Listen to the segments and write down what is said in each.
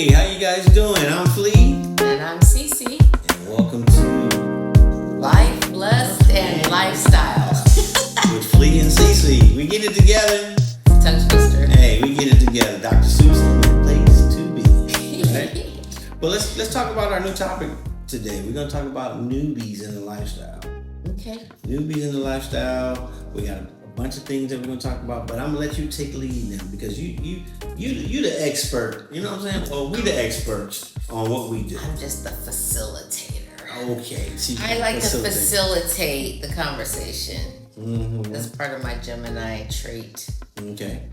Hey, how you guys doing? I'm Flea. And I'm Cecy. And welcome to Life, Lust, and Lifestyle. with Flea and Cecy. We get it together. Tongue twister. Hey, we get it together. Dr. Seuss in the place to be. Right? Well, let's talk about our new topic today. We're gonna talk about newbies in the lifestyle. Okay. Newbies in the lifestyle. We got a bunch of things that we're gonna talk about, but I'm gonna let you take lead now because you the expert. You know what I'm saying? Well, we the experts on what we do. I'm just the facilitator. Okay. See, I like to facilitate the conversation. Mm-hmm. That's part of my Gemini trait. Okay.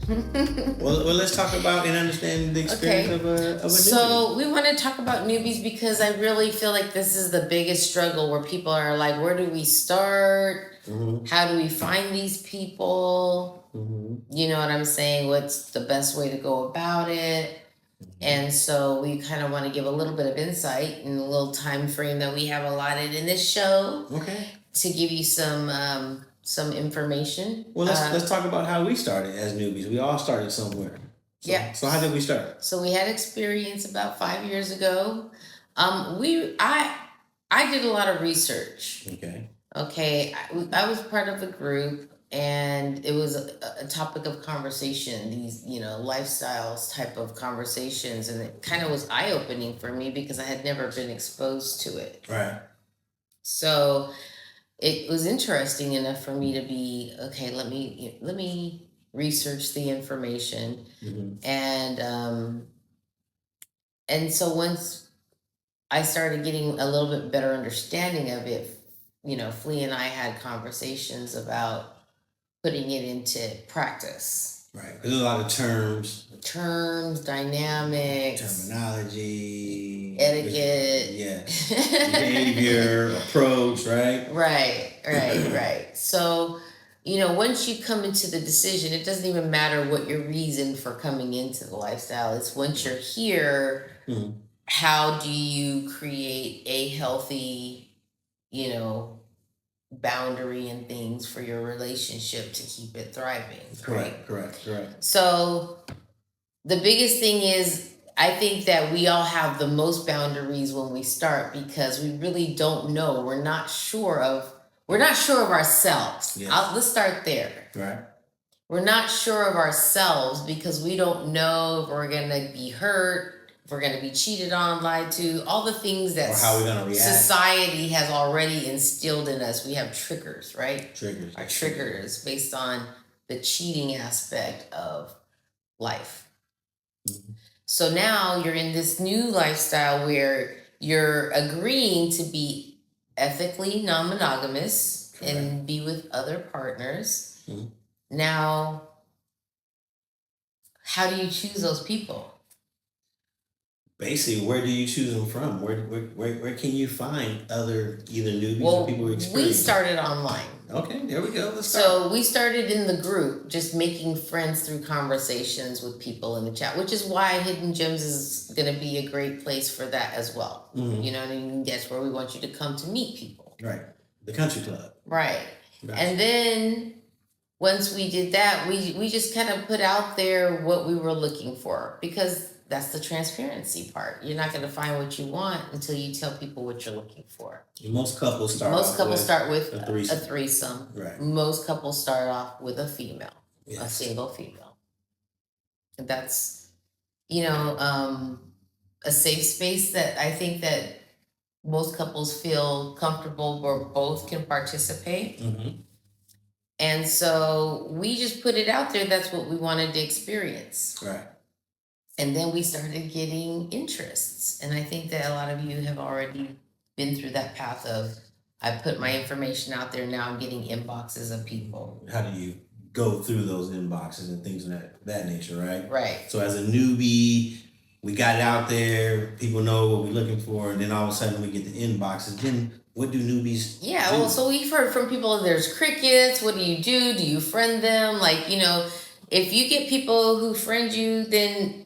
well, let's talk about and understand the experience of a newbie. So we want to talk about newbies because I really feel like this is the biggest struggle where people are like, where do we start? Mm-hmm. How do we find these people? Mm-hmm. You know what I'm saying? What's the best way to go about it? Mm-hmm. And so we kind of want to give a little bit of insight in a little time frame that we have allotted in this show. Okay. To give you some information. Well, let's talk about how we started as newbies. We all started somewhere. So how did we start? So we had experience about 5 years ago. I did a lot of research. Okay. I was part of a group, and it was a topic of conversation. These lifestyles type of conversations, and it kind of was eye opening for me because I had never been exposed to it. Right. So it was interesting enough for me to be okay. Let me research the information, mm-hmm. and so once I started getting a little bit better understanding of it, Flea and I had conversations about putting it into practice. Right, there's a lot of terms, dynamics, terminology, etiquette, behavior, approach, right? Right. So, once you come into the decision, it doesn't even matter what your reason for coming into the lifestyle. It's once you're here, mm-hmm. how do you create a healthy, boundary and things for your relationship to keep it thriving. Correct. So the biggest thing is, I think that we all have the most boundaries when we start because we really don't know. We're not sure of ourselves. Yes. Let's start there. Right. We're not sure of ourselves because we don't know if we're going to be hurt, if we're going to be cheated on, lied to, all the things that how we're gonna react. Society has already instilled in us. We have triggers, right? Our triggers. Triggers based on the cheating aspect of life. Mm-hmm. So now you're in this new lifestyle where you're agreeing to be ethically non-monogamous and be with other partners. Mm-hmm. Now, how do you choose those people? Basically, where do you choose them from? Where can you find other either newbies or people who experience? We started online. Okay, there we go. So we started in the group, just making friends through conversations with people in the chat, which is why Hidden Gems is going to be a great place for that as well. Mm-hmm. You know what I mean? That's where we want you to come to meet people. Right. The country club. Right. Gotcha. And then once we did that, we just kind of put out there what we were looking for because that's the transparency part. You're not going to find what you want until you tell people what you're looking for. Most couples start with a threesome. Right. Most couples start off with a female, a single female. And that's, a safe space that I think that most couples feel comfortable where both can participate. Mm-hmm. And so we just put it out there. That's what we wanted to experience. Right. And then we started getting interests. And I think that a lot of you have already been through that path of, I put my information out there, now I'm getting inboxes of people. How do you go through those inboxes and things of that nature, right? Right. So as a newbie, we got it out there, people know what we're looking for, and then all of a sudden we get the inboxes. Then what do newbies do? Well, so we've heard from people, there's crickets, what do you do? Do you friend them? If you get people who friend you, then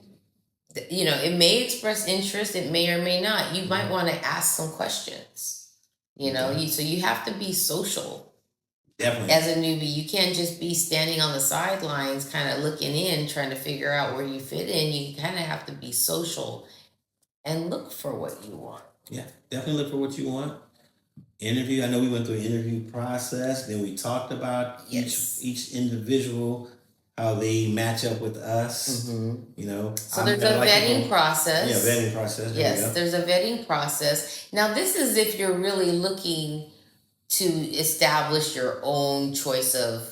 it may express interest, it may or may not. You might want to ask some questions, so you have to be social. Definitely. As a newbie, you can't just be standing on the sidelines kind of looking in, trying to figure out where you fit in. You kind of have to be social and look for what you want. Yeah, definitely look for what you want. Interview. I know we went through an interview process. Then we talked about Yes. each individual, how they match up with us. You know, So there's a vetting process. Yeah, vetting process. Yes, there's a vetting process. Now, this is if you're really looking to establish your own choice of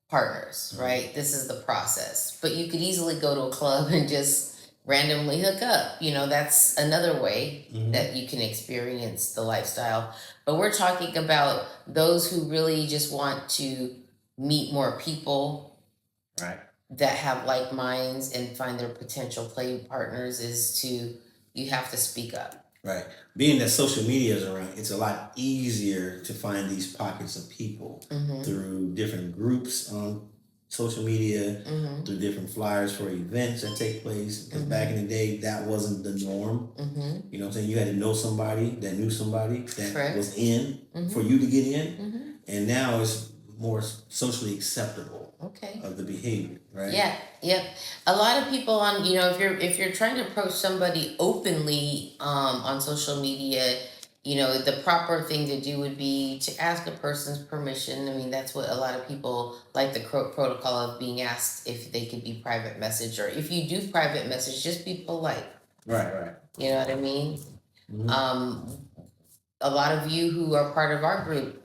partners, right? This is the process. But you could easily go to a club and just randomly hook up. You know, that's another way that you can experience the lifestyle. But we're talking about those who really just want to meet more people, right, that have like minds and find their potential play partners. You have to speak up. Right. Being that social media is around, it's a lot easier to find these pockets of people through different groups on social media, through different flyers for events that take place. Because back in the day, that wasn't the norm. You know what I'm saying? You had to know somebody that knew somebody that was in for you to get in. And now it's more socially acceptable of the behavior, right? Yeah, yep. A lot of people on, you know, if you're trying to approach somebody openly on social media, you know, the proper thing to do would be to ask a person's permission. I mean, that's what a lot of people like, the protocol of being asked if they could be private message, or if you do private message, just be polite. Right. You know what I mean? A lot of you who are part of our group,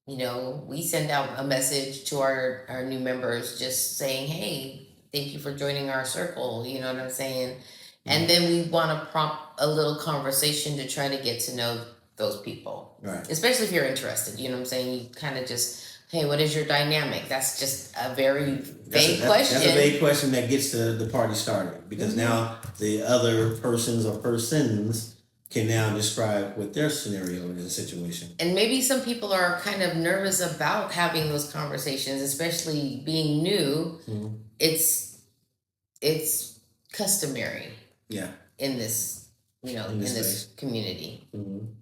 you know, we send out a message to our new members just saying, hey, thank you for joining our circle. You know what I'm saying? And then we want to prompt a little conversation to try to get to know those people. Right. Especially if you're interested. You know what I'm saying? You kind of just, hey, what is your dynamic? That's just a very vague question. That's a vague question that gets the party started. Because now the other persons or persons can now describe what their scenario is, a situation. And maybe some people are kind of nervous about having those conversations, especially being new. It's customary. Yeah. In this, you know, in this community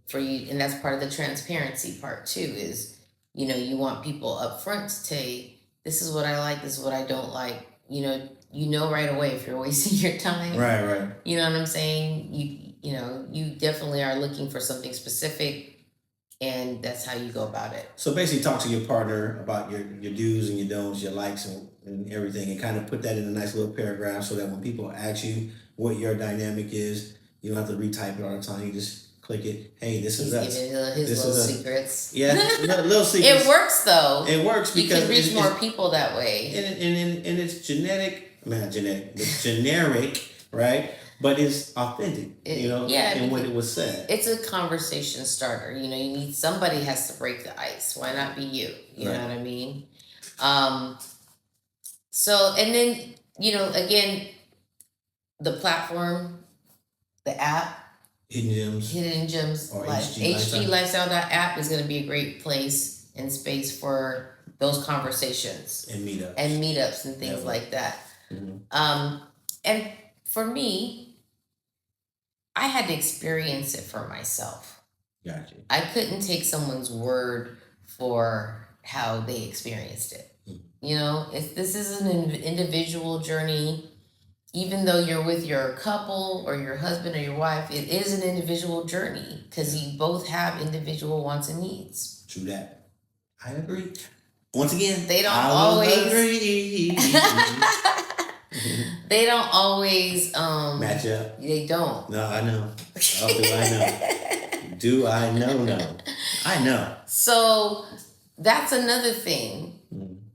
for you, and that's part of the transparency part too. Is, you know, you want people up front to say, this is what I like, this is what I don't like. You know right away if you're wasting your time. Right. You know what I'm saying? You know, you definitely are looking for something specific, and that's how you go about it. So basically talk to your partner about your do's and your don'ts, your likes and everything, and kind of put that in a nice little paragraph so that when people ask you what your dynamic is, you don't have to retype it all the time. You just click it. Hey, this is us. He's giving his little secrets. Yeah, little secrets. It works though. It works because you can reach more people that way. And it's not genetic, it's generic, right? But it's authentic, in what it was said. It's a conversation starter. You know, you need somebody has to break the ice. Why not be you? You know what I mean? So, and then, you know, again, the platform, the app, Hidden Gems, or HG Lifestyle app is going to be a great place and space for those conversations and meetups and things like that. And for me, I had to experience it for myself. Gotcha. I couldn't take someone's word for how they experienced it. You know, this is an individual journey. Even though you're with your couple or your husband or your wife, it is an individual journey because you both have individual wants and needs. True that. I agree. Once again, they don't always agree. They don't always match up. They don't. No, I know. Oh, do I know? Do I know? No. I know. So that's another thing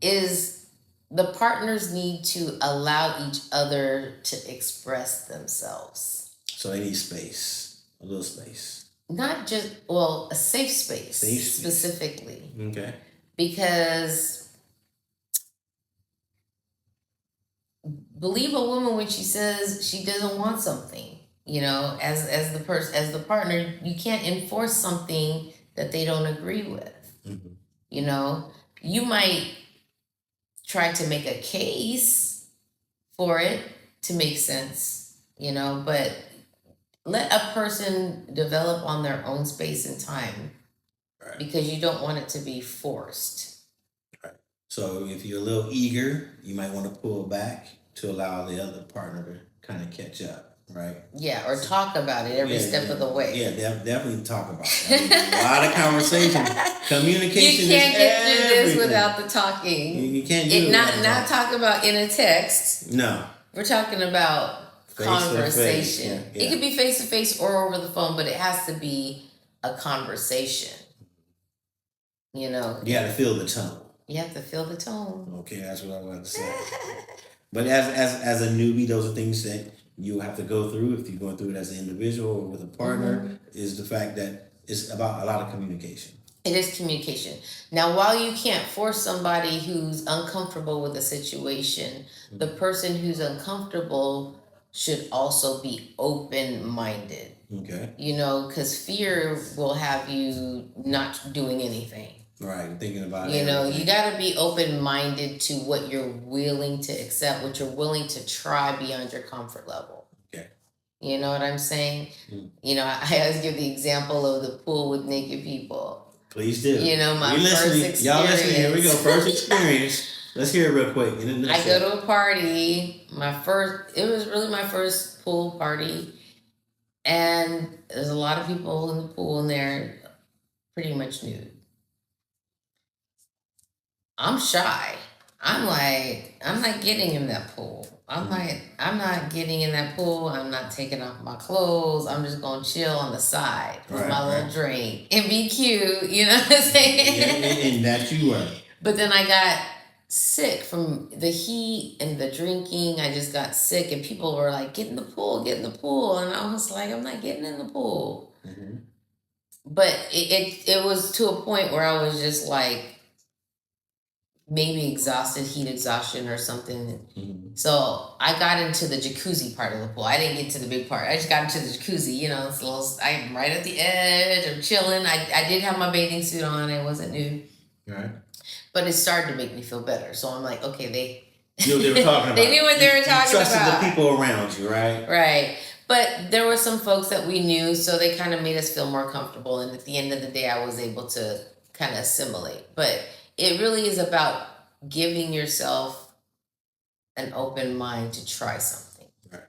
is the partners need to allow each other to express themselves. So they need space. A little space. Not just, a safe space. Specifically. Okay. Because believe a woman when she says she doesn't want something. You know, as the partner, you can't enforce something that they don't agree with. You know, you might try to make a case for it to make sense, you know, but let a person develop on their own space and time, because you don't want it to be forced. Right. So if you're a little eager, you might want to pull back to allow the other partner to kind of catch up. right? Yeah, or talk about it every step of the way. Yeah, definitely talk about it. I mean, a lot of conversation. Communication. You can't get through everything. this without the talking. You can't do it. Not talk about in a text. No. We're talking about conversation. Yeah. It could be face to face or over the phone, but it has to be a conversation. You know. You got to feel the tone. You have to feel the tone. Okay, that's what I was about to say. But as a newbie, those are things that you have to go through if you're going through it as an individual or with a partner, is the fact that it's about a lot of communication. It is communication. Now, while you can't force somebody who's uncomfortable with a situation, the person who's uncomfortable should also be open-minded. Okay. You know, because fear will have you not doing anything. Right, thinking about it. You know, you got to be open-minded to what you're willing to accept, what you're willing to try beyond your comfort level. Okay. You know what I'm saying? You know, I always give the example of the pool with naked people. Please do. You know, my first experience. Y'all listening, here we go. First experience. Let's hear it real quick. I go to a party. It was really my first pool party. And there's a lot of people in the pool and they're pretty much nude. I'm shy. I'm not getting in that pool. I'm not getting in that pool. I'm not taking off my clothes. I'm just going to chill on the side with my little drink and be cute. You know what I'm saying? Yeah, and that you were. But then I got sick from the heat and the drinking. I just got sick and people were like, get in the pool, get in the pool. And I was like, I'm not getting in the pool. Mm-hmm. But it was to a point where I was just like, maybe exhausted, heat exhaustion or something. Mm-hmm. So I got into the jacuzzi part of the pool. I didn't get to the big part. I just got into the jacuzzi, you know. It's a little, I'm right at the edge. I'm chilling. I did have my bathing suit on. I wasn't nude. Right. But it started to make me feel better. So I'm like, okay, they knew what they were talking about. They knew what they were talking about. Trusted the people around you, right? Right. But there were some folks that we knew, so they kind of made us feel more comfortable. And at the end of the day, I was able to kind of assimilate. But it really is about giving yourself an open mind to try something. Right.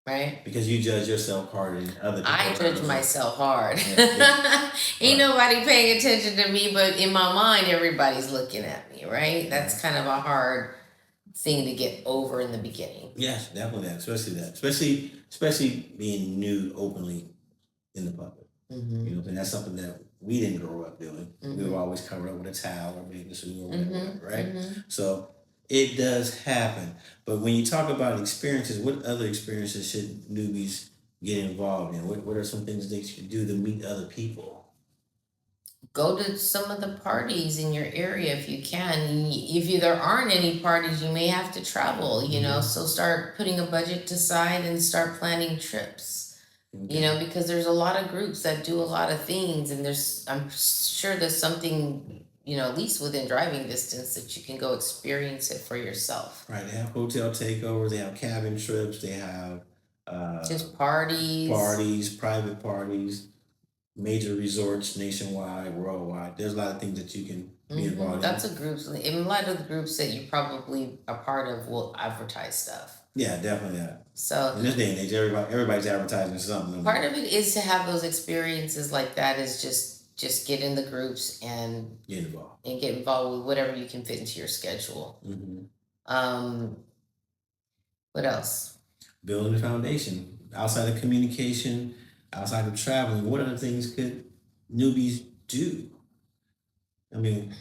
Right? Because you judge yourself harder than other people. I judge myself hard. Yeah. Ain't nobody paying attention to me, but in my mind, everybody's looking at me, right? That's kind of a hard thing to get over in the beginning. Yes, definitely that. Especially being nude openly in the public. Mm-hmm. You know, and that's something that we didn't grow up doing. Mm-hmm. We were always covered up with a towel or bathing suit or whatever, right? Mm-hmm. So it does happen. But when you talk about experiences, what other experiences should newbies get involved in? What are some things they should do to meet other people? Go to some of the parties in your area if you can. If there aren't any parties, you may have to travel, you know, so start putting a budget aside and start planning trips. Okay. You know, because there's a lot of groups that do a lot of things, and I'm sure there's something, you know, at least within driving distance that you can go experience it for yourself. Right. They have hotel takeovers, they have cabin trips, they have just parties, private parties, major resorts nationwide, worldwide. There's a lot of things that you can be involved in. That's a group. And a lot of the groups that you probably are part of will advertise stuff. Yeah, definitely. Yeah. So in this day and age, everybody's advertising something. Part of it is to have those experiences like that. Is just get in the groups and get involved with whatever you can fit into your schedule. Mm-hmm. What else? Building the foundation outside of communication, outside of traveling. What other things could newbies do? I mean,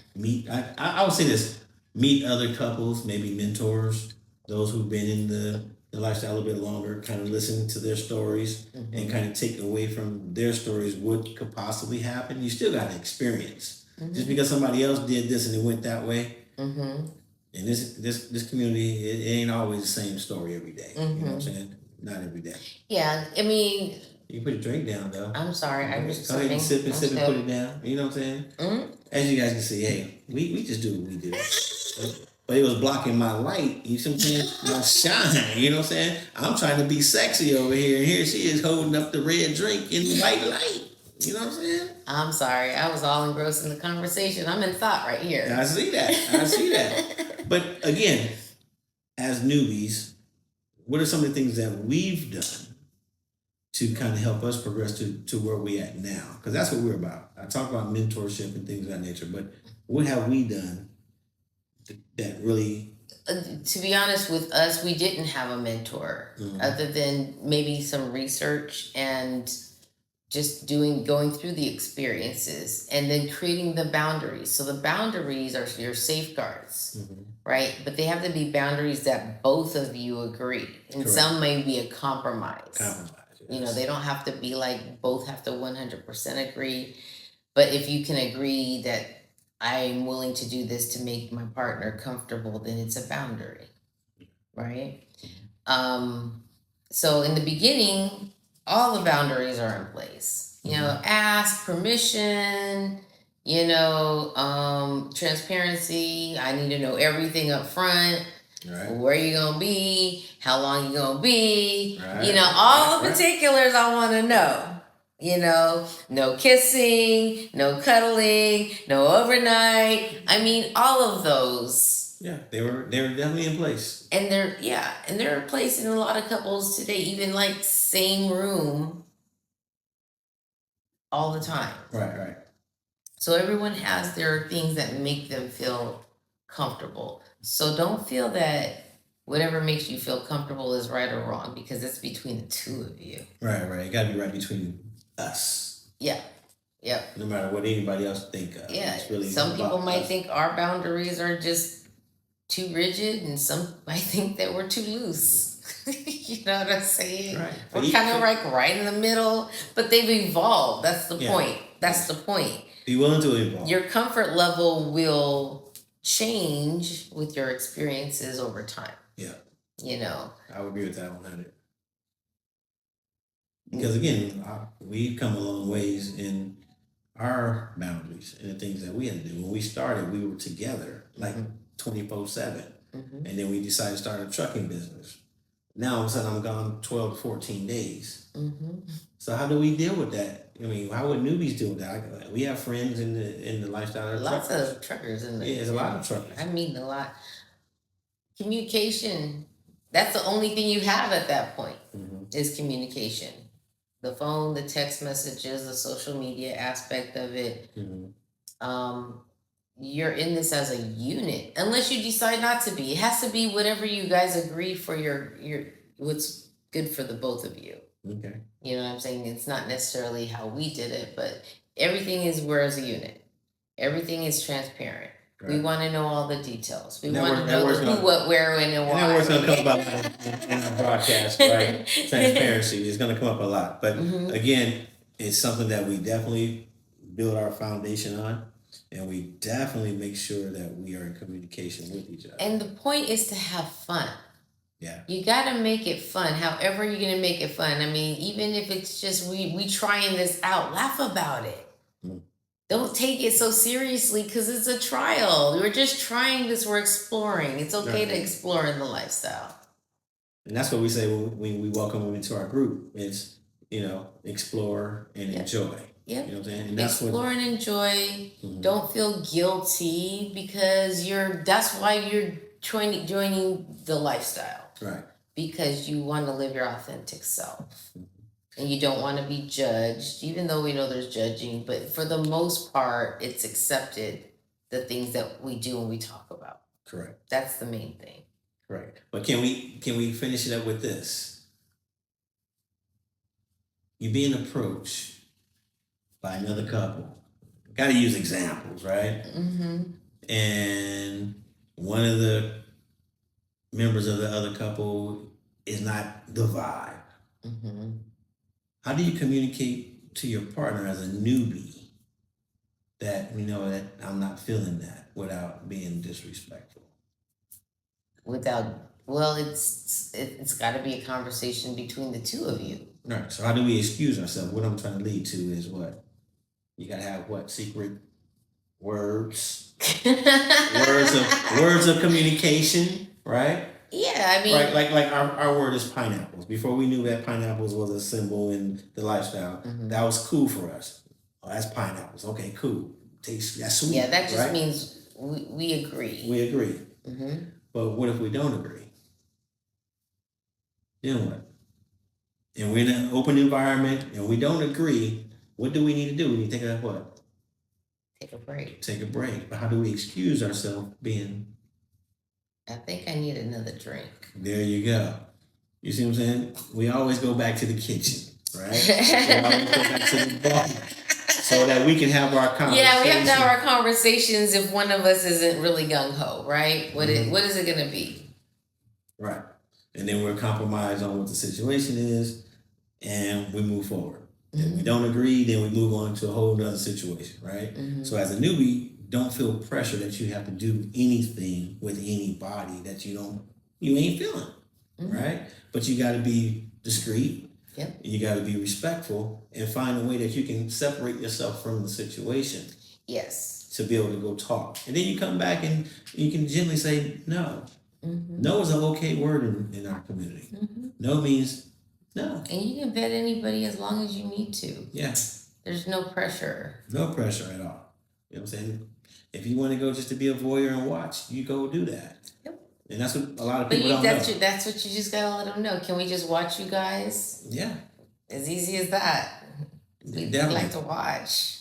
I would say this: meet other couples, maybe mentors. Those who've been in the lifestyle a bit longer, kind of listen to their stories and kind of take away from their stories what could possibly happen. You still got to experience. Just because somebody else did this and it went that way. And this community, it ain't always the same story every day. You know what I'm saying? Not every day. Yeah, I mean... You can put your drink down, though. I'm sorry, I was go ahead and sip and put it down. You know what I'm saying? As you guys can see, hey, we just do what we do. But it was blocking my light. You see what I'm saying? My shine. You know what I'm saying? I'm trying to be sexy over here. And here she is holding up the red drink in the white light. You know what I'm saying? I'm sorry. I was all engrossed in the conversation. I'm in thought right here. I see that. But again, as newbies, what are some of the things that we've done to kind of help us progress to where we at now? Because that's what we're about. I talk about mentorship and things of that nature, but what have we done that really? To be honest with us, we didn't have a mentor other than maybe some research and just going through the experiences and then creating the boundaries. So the boundaries are your safeguards, right? But they have to be boundaries that both of you agree. And Correct. Some may be a compromise. Yes. You know, they don't have to be like both have to 100% agree. But if you can agree that I'm willing to do this to make my partner comfortable, then it's a boundary, right? So in the beginning, all the boundaries are in place. You know, ask permission, transparency. I need to know everything up front. Right. Where you gonna be? How long you gonna be? Right. All the particulars I want to know. No kissing, no cuddling, no overnight. I mean, all of those. Yeah, they were definitely in place. And they're in place in a lot of couples today, even like same room all the time. Right. So everyone has their things that make them feel comfortable. So don't feel that whatever makes you feel comfortable is right or wrong, because it's between the two of you. Right. It gotta be right between us. Yeah. Yep. No matter what anybody else think of. Yeah. Some people might think our boundaries are just too rigid, and some might think that we're too loose. You know what I'm saying? Right. We're kind of like right in the middle, but they've evolved. That's the point. That's the point. Be willing to evolve. Your comfort level will change with your experiences over time. Yeah. I would agree with that 100. Because again, we've come a long ways in our boundaries and the things that we had to do. When we started, we were together like 24/7. And then we decided to start a trucking business. Now all of a sudden I'm gone 12 to 14 days. So how do we deal with that? I mean, how would newbies deal with that? We have friends in the lifestyle. Lots of truckers in there. Yeah, there's a lot of truckers. I mean, a lot. Communication. That's the only thing you have at that point is communication. The phone, the text messages, the social media aspect of it. You're in this as a unit, unless you decide not to be. It has to be whatever you guys agree for your what's good for the both of you. Okay. You know what I'm saying? It's not necessarily how we did it, but everything is we're as a unit. Everything is transparent. Right. We want to know all the details. We want to know who, what, where, when, and why. And that word's going to come about in the broadcast, right? Transparency is going to come up a lot. But again, it's something that we definitely build our foundation on. And we definitely make sure that we are in communication with each other. And the point is to have fun. Yeah. You got to make it fun. However you're going to make it fun. I mean, even if it's just we trying this out, laugh about it. Don't take it so seriously, because it's a trial. We're just trying this. We're exploring. It's okay to explore in the lifestyle. And that's what we say when we welcome them into our group. It's, explore and enjoy. Yep. You know what I'm saying? And that's explore and enjoy. Don't feel guilty, because that's why you're joining the lifestyle. Right. Because you want to live your authentic self. And you don't want to be judged, even though we know there's judging. But for the most part, it's accepted, the things that we do and we talk about. Correct. That's the main thing. Correct. But can we finish it up with this? You being approached by another couple. Got to use examples, right? And one of the members of the other couple is not the vibe. How do you communicate to your partner as a newbie that that I'm not feeling that without being disrespectful? It's got to be a conversation between the two of you. Right. So how do we excuse ourselves? What I'm trying to lead to is what? You got to have secret words? words of communication, right? Yeah, I mean, right, like our word is pineapples. Before we knew that pineapples was a symbol in the lifestyle, that was cool for us. Oh, that's pineapples. Okay, cool. That's sweet. Yeah, that just means we agree. We agree. But what if we don't agree? Then what? and we're in an open environment and we don't agree, what do we need to do? We need to take a what? Take a break. Take a break. But how do we excuse ourselves being? I think I need another drink. There you go. You see what I'm saying? We always go back to the kitchen, right? We always go back to the bar so that we can have our conversation. Yeah, we have to have our conversations if one of us isn't really gung-ho, right? What is it going to be? Right. And then we'll compromise on what the situation is and we move forward. If we don't agree, then we move on to a whole other situation, right? So as a newbie, don't feel pressure that you have to do anything with anybody that you ain't feeling, right? But you got to be discreet. Yep. You got to be respectful and find a way that you can separate yourself from the situation. Yes. To be able to go talk. And then you come back and you can gently say no. No is an okay word in our community. No means no. And you can vet anybody as long as you need to. Yeah. There's no pressure. No pressure at all. You know what I'm saying? If you want to go just to be a voyeur and watch, you go do that. Yep. And that's what a lot of people don't know. That's what you just gotta let them know. Can we just watch you guys? Yeah. As easy as that. We like to watch.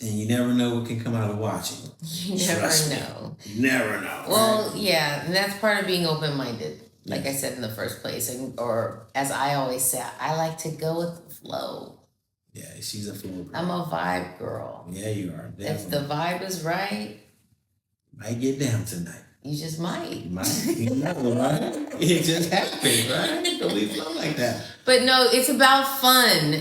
And you never know what can come out of watching. You never know. You never know. Well, yeah, and that's part of being open-minded. Like I said in the first place, or as I always say, I like to go with the flow. Yeah, she's a flow girl. I'm a vibe girl. Yeah, you are. Definitely. If the vibe is right, might get down tonight. You just might. You know, right? It just happens, right? So we flow like that. But no, it's about fun.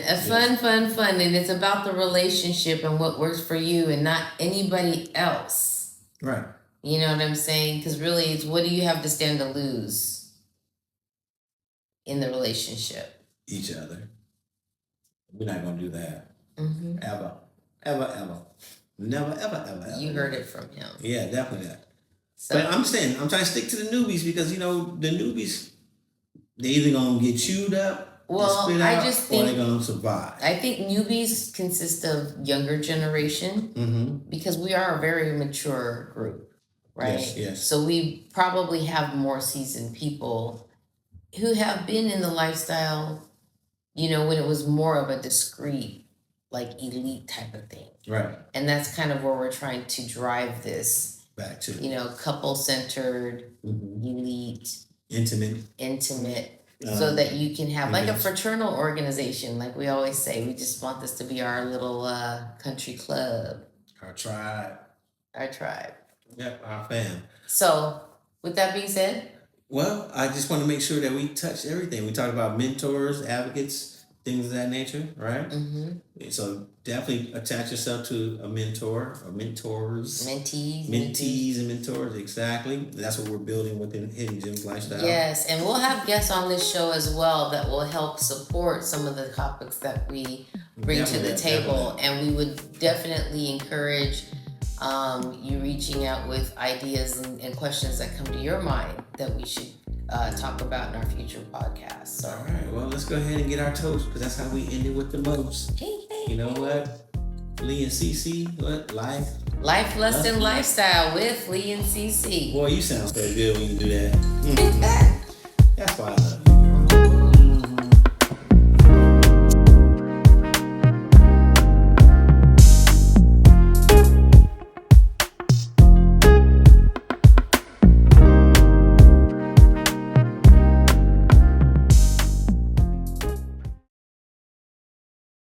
Fun. And it's about the relationship and what works for you and not anybody else. Right. You know what I'm saying? Because really, it's what do you have to stand to lose in the relationship? Each other. We're not going to do that. Ever. Never, ever. You heard it from him. Yeah, definitely that. So, but I'm trying to stick to the newbies because, you know, the newbies, they're either going to get chewed up, spit out, or they're going to survive. I think newbies consist of younger generation because we are a very mature group, right? Yes. So we probably have more seasoned people who have been in the lifestyle, you know, when it was more of a discreet, like elite type of thing. Right. And that's kind of where we're trying to drive this. Back to, you know, couple-centered, elite, intimate, so that you can have like a fraternal organization, like we always say. We just want this to be our little country club. Our tribe. Yep, our fam. So, with that being said, well, I just want to make sure that we touch everything. We talk about mentors, advocates, things of that nature, right? So definitely attach yourself to a mentor or mentors. Mentees and mentors, exactly. That's what we're building within Hidden Gems Lifestyle. Yes, and we'll have guests on this show as well that will help support some of the topics that we bring to the table. And we would definitely encourage you reaching out with ideas and questions that come to your mind that we should talk about in our future podcasts. So. All right, well, let's go ahead and get our toast because that's how we ended with the most. You know what? Flea and Cecy, what? Life, Lust, and Lifestyle with Flea and Cecy. Boy, you sound so good when you do that.